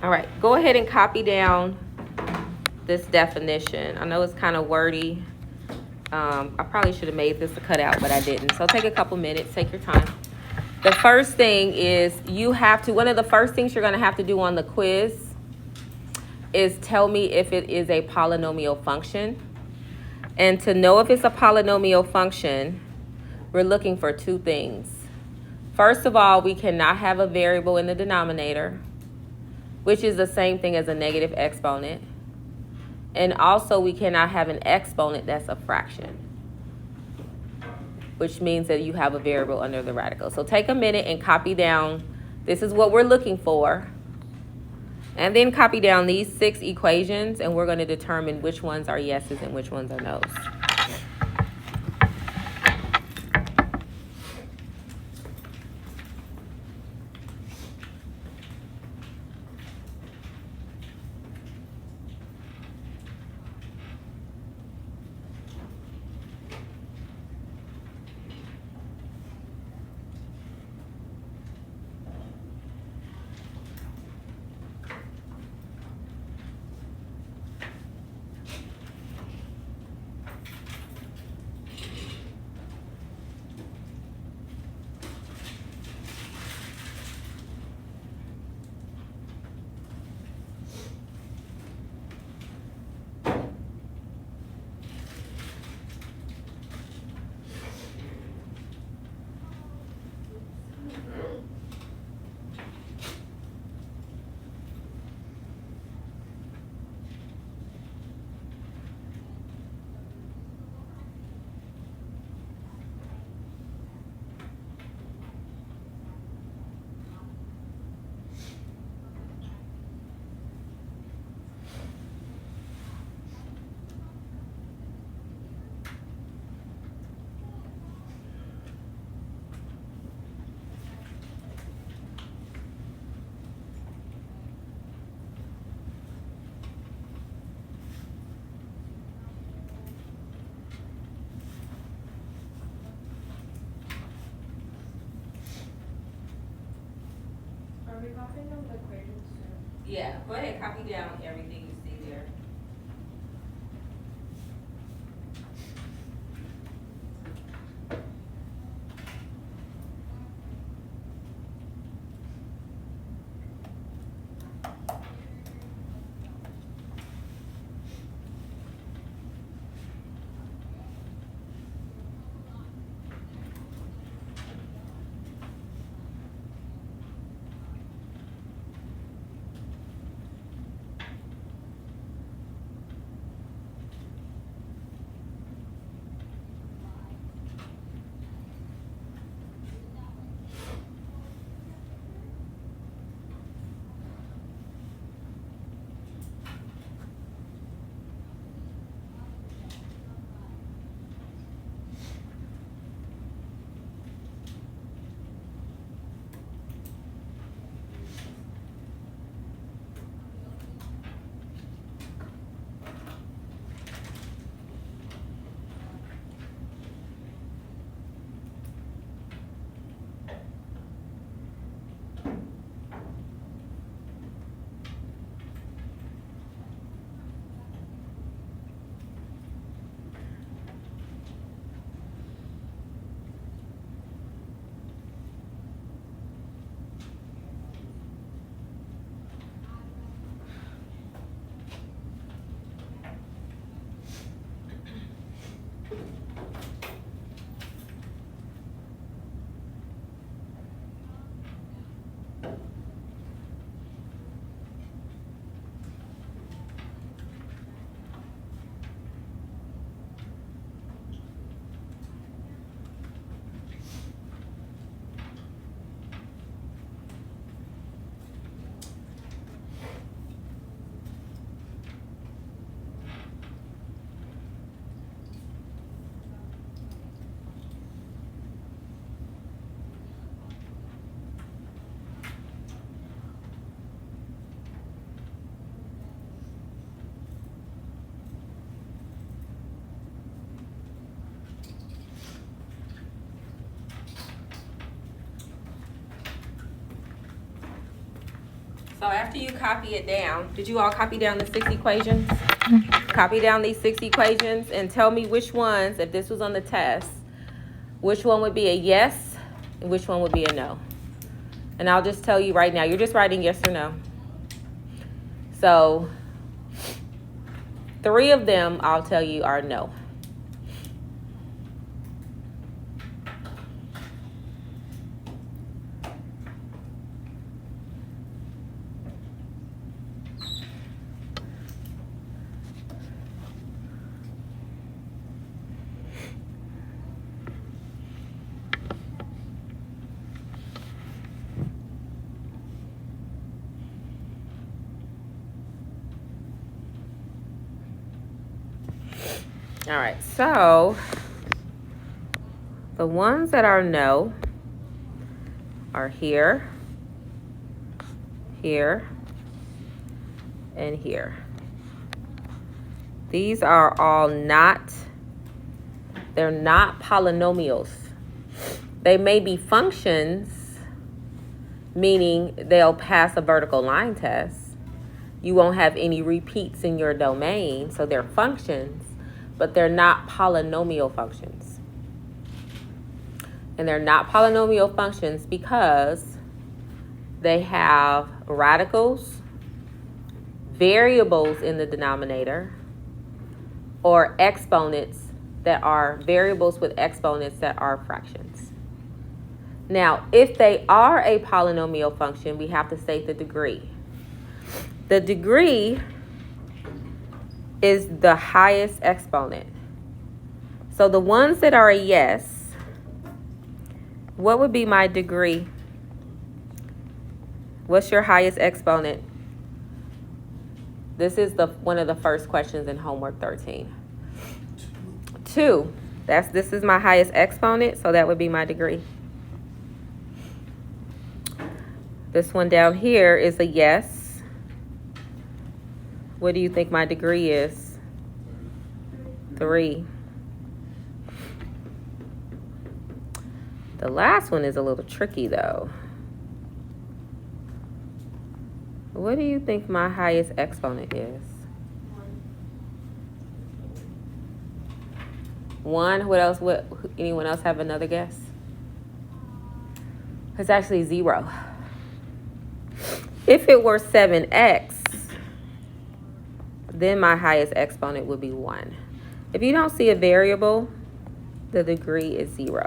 All right, go ahead and copy down this definition. I know it's kind of wordy. I probably should have made this a cutout, but I didn't. So take a couple minutes, take your time. The first thing is one of the first things you're going to have to do on the quiz is tell me if it is a polynomial function. And to know if it's a polynomial function, we're looking for two things. First of all, we cannot have a variable in the denominator, which is the same thing as a negative exponent. And also, we cannot have an exponent that's a fraction, which means that you have a variable under the radical. So take a minute and copy down. This is what we're looking for. And then copy down these 6 equations, and we're going to determine which ones are yeses and which ones are nos. Are we copying down the equations too? Yeah, go ahead, copy down everything you see there. So after you copy it down, did you all copy down the 6 equations? Copy down these 6 equations and tell me which ones, if this was on the test, which one would be a yes and which one would be a no. And I'll just tell you right now, you're just writing yes or no. So 3 of them I'll tell you are no. All right, so the ones that are no are here, here, and here. These are all they're not polynomials. They may be functions, meaning they'll pass a vertical line test. You won't have any repeats in your domain, so they're functions, but they're not polynomial functions. And they're not polynomial functions because they have radicals, variables in the denominator, or exponents that are variables with exponents that are fractions. Now, if they are a polynomial function, we have to state the degree. The degree is the highest exponent. So the ones that are a yes, what would be my degree? What's your highest exponent? This is one of the first questions in homework 13. 2. This is my highest exponent, so that would be my degree. This one down here is a yes. What do you think my degree is? 3. The last one is a little tricky though. What do you think my highest exponent is? 1. What else? Anyone else have another guess? It's actually 0. If it were 7x, then my highest exponent would be 1. If you don't see a variable, the degree is 0.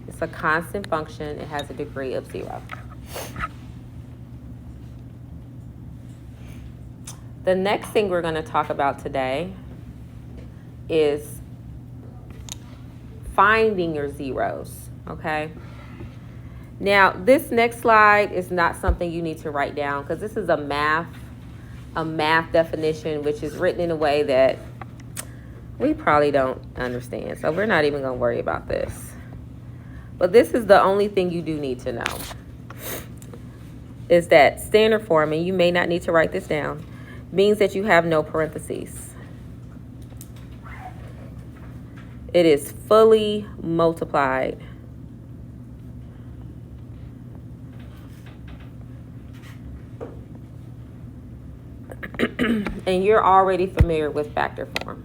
It's a constant function. It has a degree of 0. The next thing we're going to talk about today is finding your zeros, okay? Now, this next slide is not something you need to write down because this is a math definition, which is written in a way that we probably don't understand. So we're not even going to worry about this. But this is the only thing you do need to know. Is that standard form, and you may not need to write this down, means that you have no parentheses. It is fully multiplied. And you're already familiar with factor form.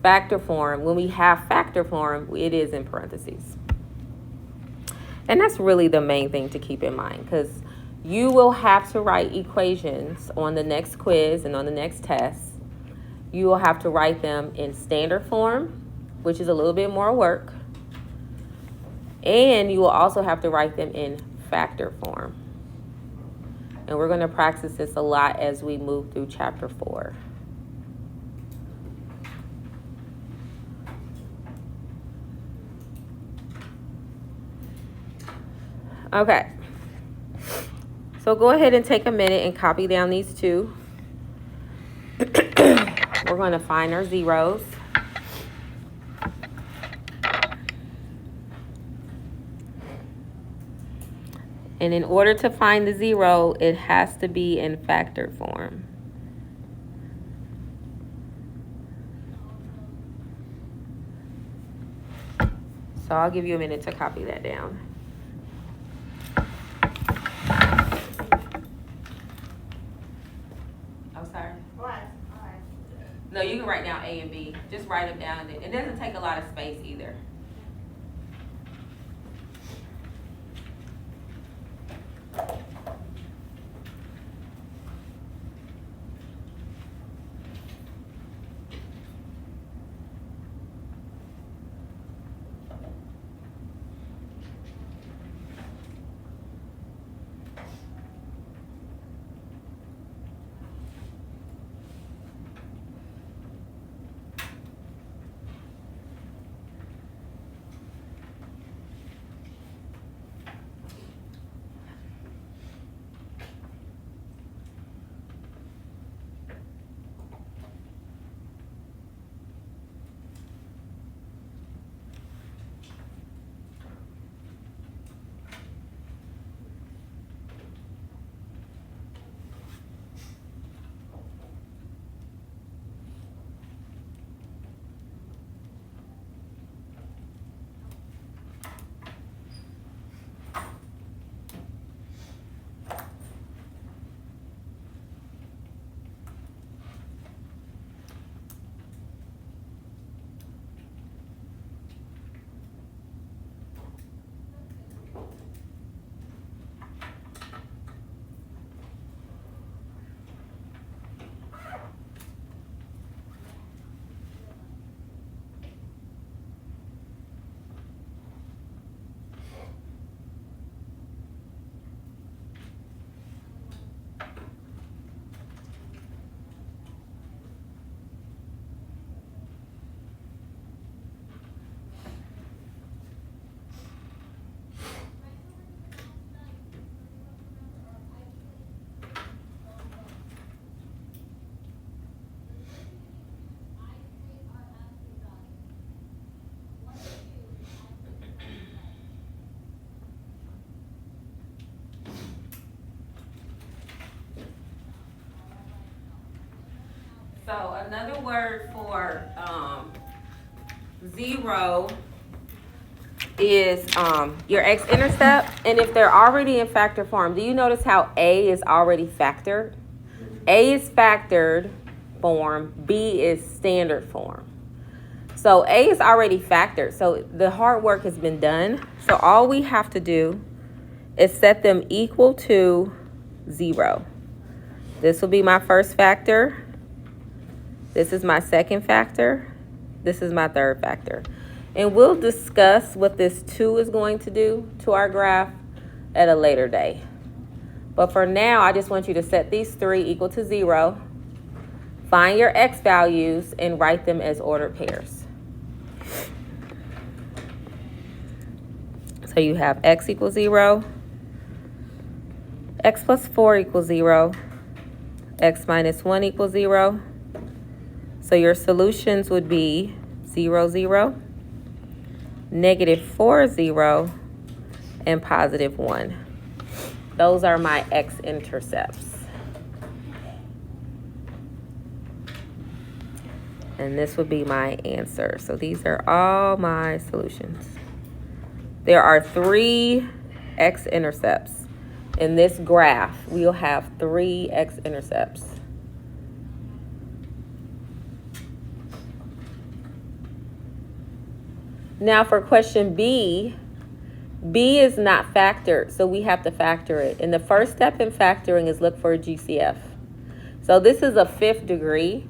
Factor form, when we have factor form, it is in parentheses. And that's really the main thing to keep in mind, because you will have to write equations on the next quiz and on the next test. You will have to write them in standard form, which is a little bit more work. And you will also have to write them in factor form. And we're going to practice this a lot as we move through chapter 4. Okay. So go ahead and take a minute and copy down these 2. We're going to find our zeros. And in order to find the 0, it has to be in factor form. So I'll give you a minute to copy that down. A and B. Just write them down. It doesn't take a lot of space either. So another word for zero is your x-intercept. And if they're already in factor form, do you notice how A is already factored? A is factored form, B is standard form. So A is already factored. So the hard work has been done. So all we have to do is set them equal to 0. This will be my first factor. This is my second factor. This is my third factor. And we'll discuss what this 2 is going to do to our graph at a later day. But for now, I just want you to set these 3 equal to 0. Find your x values and write them as ordered pairs. So you have x equals 0, x plus 4 equals 0, x minus 1 equals 0. So your solutions would be 0, 0, negative 4, 0, and positive 1. Those are my x-intercepts. And this would be my answer. So these are all my solutions. There are 3 x-intercepts. In this graph, we'll have 3 x-intercepts. Now for question B, B is not factored, so we have to factor it. And the first step in factoring is look for a GCF. So this is a 5th degree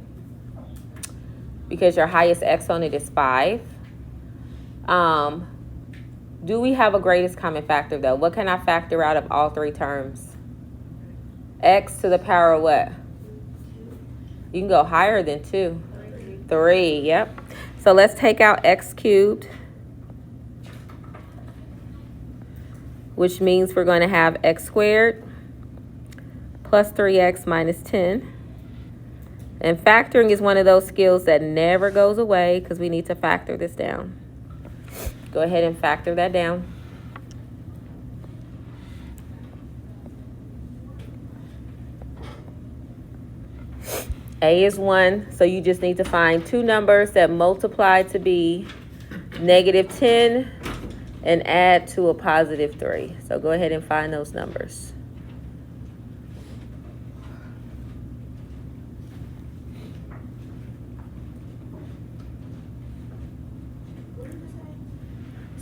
because your highest exponent is 5. Do we have a greatest common factor though? What can I factor out of all 3 terms? X to the power of what? You can go higher than 2. 3, yep. So let's take out x cubed, which means we're going to have x squared plus 3x minus 10. And factoring is one of those skills that never goes away because we need to factor this down. Go ahead and factor that down. A is 1, so you just need to find 2 numbers that multiply to be negative 10 and add to a positive 3. So go ahead and find those numbers.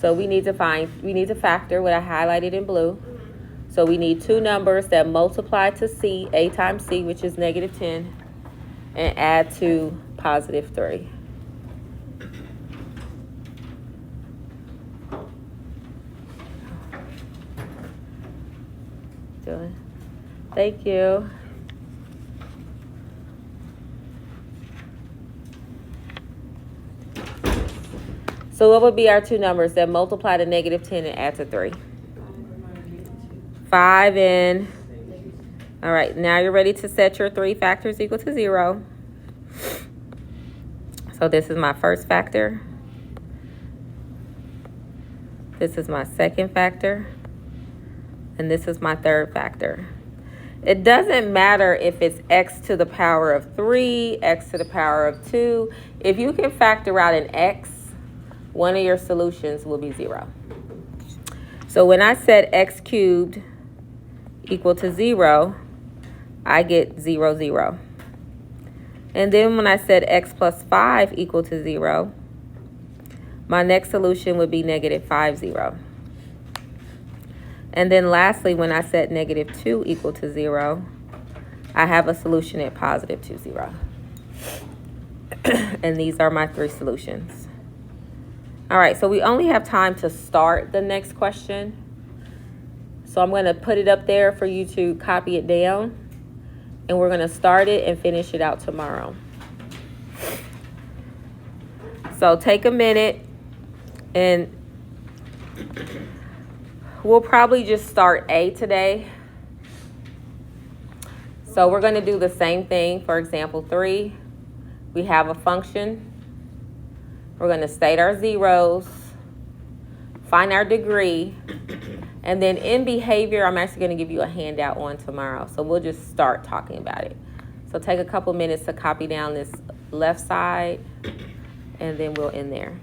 So we need to factor what I highlighted in blue. So we need two numbers that multiply to C, A times C, which is negative 10, and add to positive 3. Thank you. So what would be our two numbers that multiply to negative 10 and add to 3? 5 and... All right, now you're ready to set your 3 factors equal to 0. So this is my first factor. This is my second factor. And this is my third factor. It doesn't matter if it's x to the power of 3, x to the power of 2. If you can factor out an x, one of your solutions will be 0. So when I set x cubed equal to 0, I get 0, 0. And then when I set x plus 5 equal to 0, my next solution would be negative 5, 0. And then lastly, when I set negative 2 equal to 0, I have a solution at positive 2, 0. And these are my 3 solutions. All right, so we only have time to start the next question. So I'm going to put it up there for you to copy it down. And we're going to start it and finish it out tomorrow. So take a minute and we'll probably just start A today. So we're going to do the same thing for example 3. We have a function. We're going to state our zeros, find our degree, and then in behavior, I'm actually going to give you a handout on tomorrow. So we'll just start talking about it. So take a couple minutes to copy down this left side, and then we'll end there.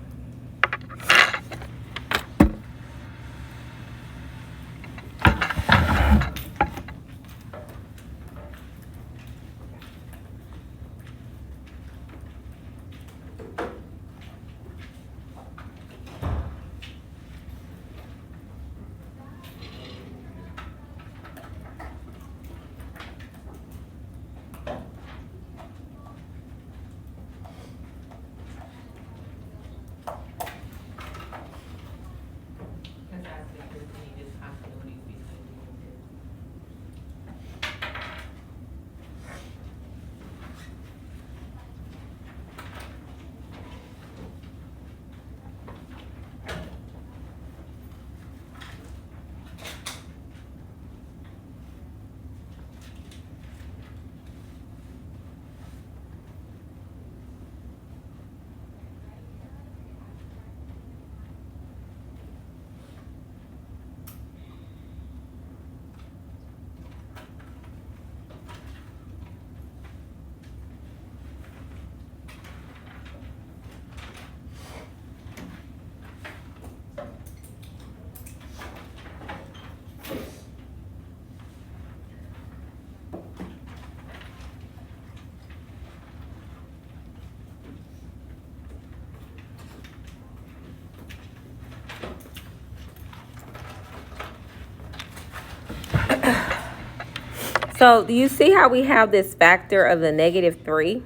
So do you see how we have this factor of the negative 3?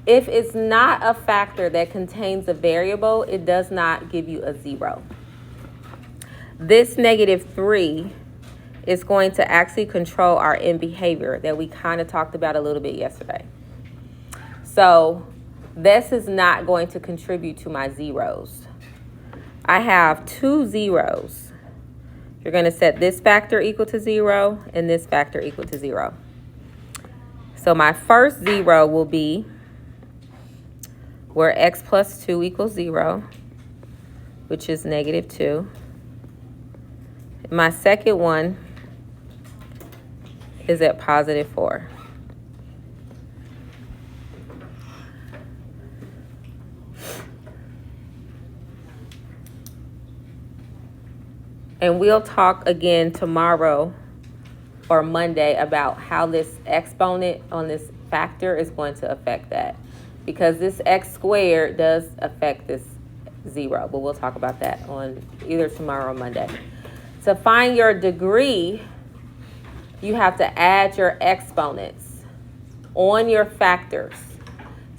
If it's not a factor that contains a variable, it does not give you a 0. This negative 3 is going to actually control our end behavior that we kind of talked about a little bit yesterday. So this is not going to contribute to my zeros. I have 2 zeros. You're going to set this factor equal to 0 and this factor equal to 0. So my first 0 will be where x plus 2 equals 0, which is negative 2. My second one is at positive 4. And we'll talk again tomorrow or Monday about how this exponent on this factor is going to affect that. Because this x squared does affect this 0, but we'll talk about that on either tomorrow or Monday. To find your degree, you have to add your exponents on your factors.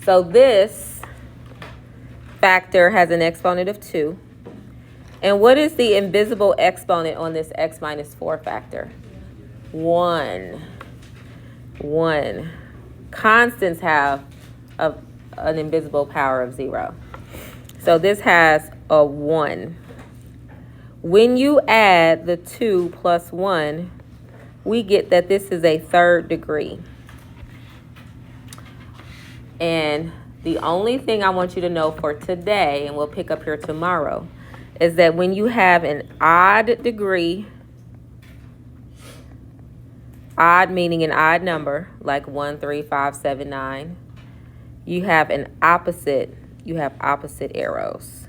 So this factor has an exponent of 2. And what is the invisible exponent on this x minus 4 factor? 1. 1. Constants have an invisible power of 0. So this has a 1. When you add the 2 plus 1, we get that this is a third degree. And the only thing I want you to know for today, and we'll pick up here tomorrow, is that when you have an odd degree, odd meaning an odd number, like 1, 3, 5, 7, 9, you have an opposite, you have opposite arrows.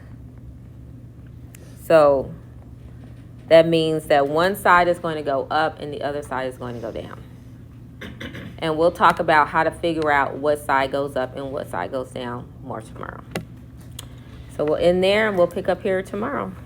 So that means that one side is going to go up and the other side is going to go down. And we'll talk about how to figure out what side goes up and what side goes down more tomorrow. So we'll end there and we'll pick up here tomorrow.